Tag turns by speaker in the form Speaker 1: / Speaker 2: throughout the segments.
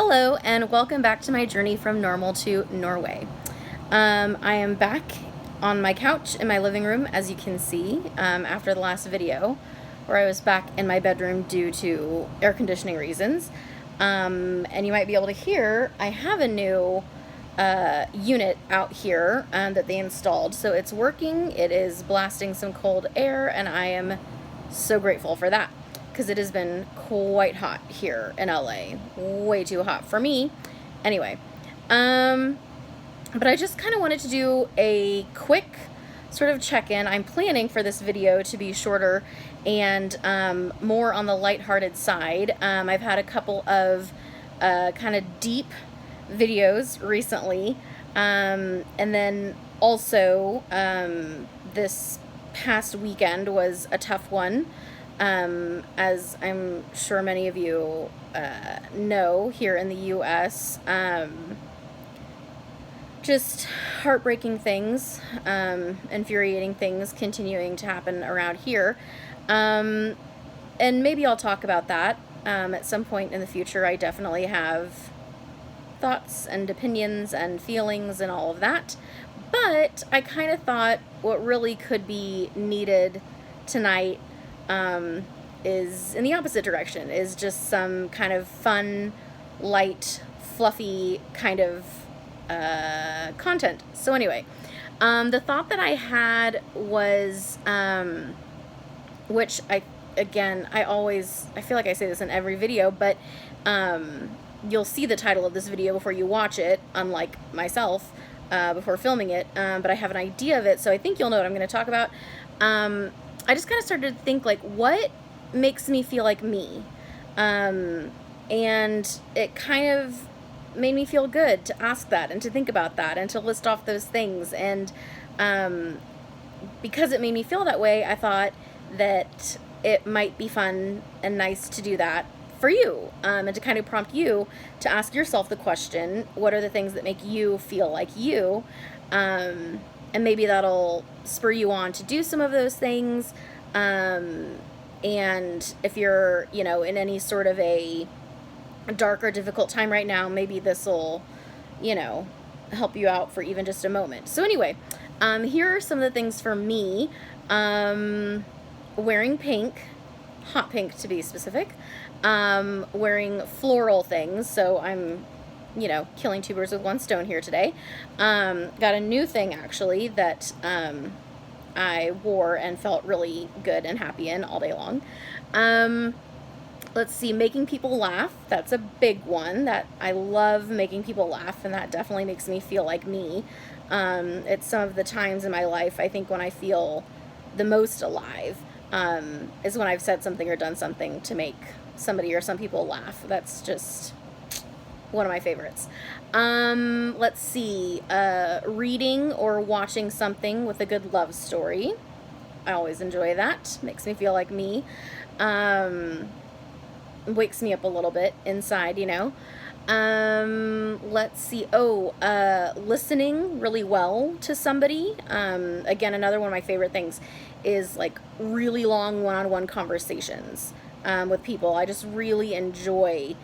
Speaker 1: Hello and welcome back to my journey from normal to Norway. I am back on my couch in my living room, as you can see, after the last video where I was back in my bedroom due to air conditioning reasons. And you might be able to hear I have a new unit out here that they installed. So it's working, it is blasting some cold air, and I am so grateful for that, because it has been quite hot here in LA. Way too hot for me. Anyway, but I just kind of wanted to do a quick sort of check-in. I'm planning for this video to be shorter and more on the lighthearted side. I've had a couple of kind of deep videos recently, and then also this past weekend was a tough one. As I'm sure many of you know, here in the U.S., just heartbreaking things, infuriating things continuing to happen around here. And maybe I'll talk about that at some point in the future. I definitely have thoughts and opinions and feelings and all of that. But I kind of thought what really could be needed tonight is in the opposite direction, is just some kind of fun, light, fluffy kind of content. So anyway, the thought that I had was, which I feel like I say this in every video, but you'll see the title of this video before you watch it, unlike myself, before filming it, but I have an idea of it, so I think you'll know what I'm going to talk about. I just kind of started to think, like, what makes me feel like me? And it kind of made me feel good to ask that and to think about that and to list off those things. And because it made me feel that way, I thought that it might be fun and nice to do that for you, and to kind of prompt you to ask yourself the question, what are the things that make you feel like you? And maybe that'll spur you on to do some of those things. And if you're, in any sort of a dark or difficult time right now, maybe this will, help you out for even just a moment. So anyway, here are some of the things for me. Wearing pink, hot pink to be specific. Wearing floral things, so I'm killing two birds with one stone here today. Got a new thing, actually, that I wore and felt really good and happy in all day long. Let's see, making people laugh. That's a big one. That I love making people laugh, and that definitely makes me feel like me. It's some of the times in my life, I think, when I feel the most alive, is when I've said something or done something to make somebody or some people laugh. That's just one of my favorites. Let's see, reading or watching something with a good love story. I always enjoy that. Makes me feel like me. Wakes me up a little bit inside, Let's see, listening really well to somebody. Again, another one of my favorite things is like really long one-on-one conversations with people. I just really enjoy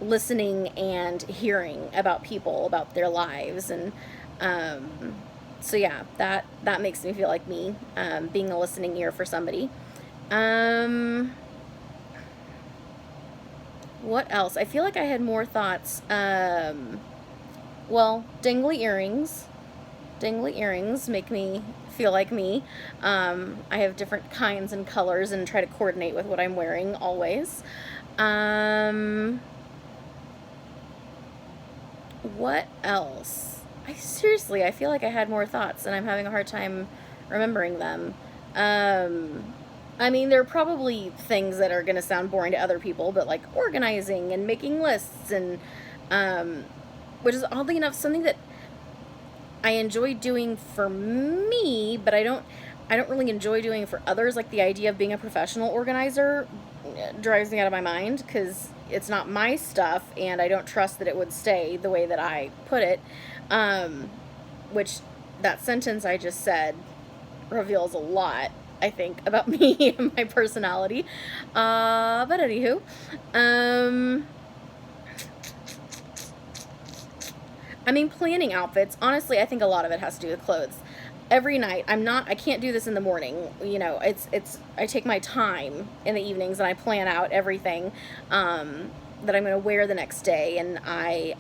Speaker 1: listening and hearing about people, about their lives, and so yeah, that makes me feel like me, being a listening ear for somebody. What else? I feel like I had more thoughts. Well, dangly earrings. Dangly earrings make me feel like me. I have different kinds and colors and try to coordinate with what I'm wearing always. What else? I feel like I had more thoughts and I'm having a hard time remembering them. I mean, there are probably things that are going to sound boring to other people, but like organizing and making lists, and which is oddly enough something that I enjoy doing for me, but I don't really enjoy doing for others. Like, the idea of being a professional organizer drives me out of my mind, because it's not my stuff and I don't trust that it would stay the way that I put it, which that sentence I just said reveals a lot, I think, about me and my personality. But anywho, I mean, planning outfits, honestly, I think a lot of it has to do with clothes. Every night, I can't do this in the morning. You know, I take my time in the evenings and I plan out everything that I'm going to wear the next day. And I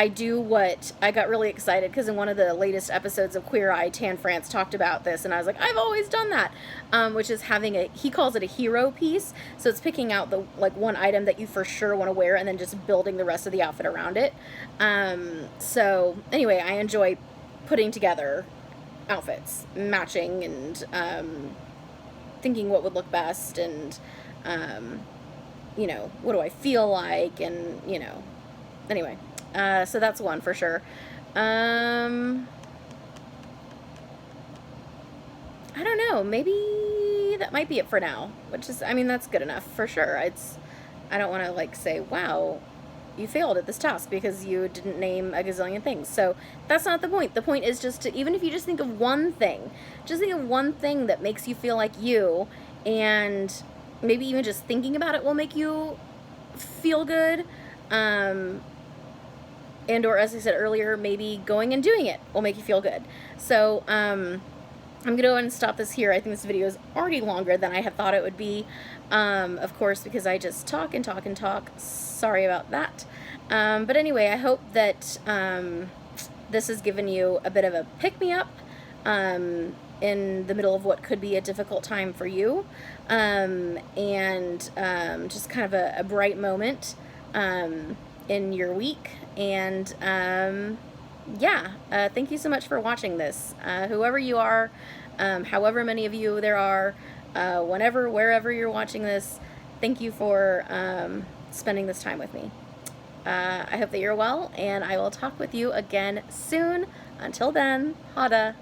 Speaker 1: do what I got really excited because in one of the latest episodes of Queer Eye, Tan France talked about this, and I was like, I've always done that, which is having he calls it a hero piece. So it's picking out the one item that you for sure want to wear and then just building the rest of the outfit around it. So anyway, I enjoy putting together outfits, matching, and thinking what would look best, and you know, what do I feel like, and you know, anyway. So that's one for sure. I don't know, maybe that might be it for now, which is, I mean, that's good enough for sure. I don't want to like say, wow, you failed at this task because you didn't name a gazillion things. So that's not the point. The point is just to, even if you just think of one thing, just think of one thing that makes you feel like you, and maybe even just thinking about it will make you feel good. And or as I said earlier, maybe going and doing it will make you feel good. So I'm gonna go ahead and stop this here. I think this video is already longer than I had thought it would be, of course, because I just talk and talk and talk. Sorry about that. But anyway, I hope that this has given you a bit of a pick-me-up in the middle of what could be a difficult time for you, and just kind of a bright moment in your week. And yeah, thank you so much for watching this. Whoever you are, however many of you there are, whenever, wherever you're watching this, thank you for spending this time with me. I hope that you're well, and I will talk with you again soon. Until then, Hada.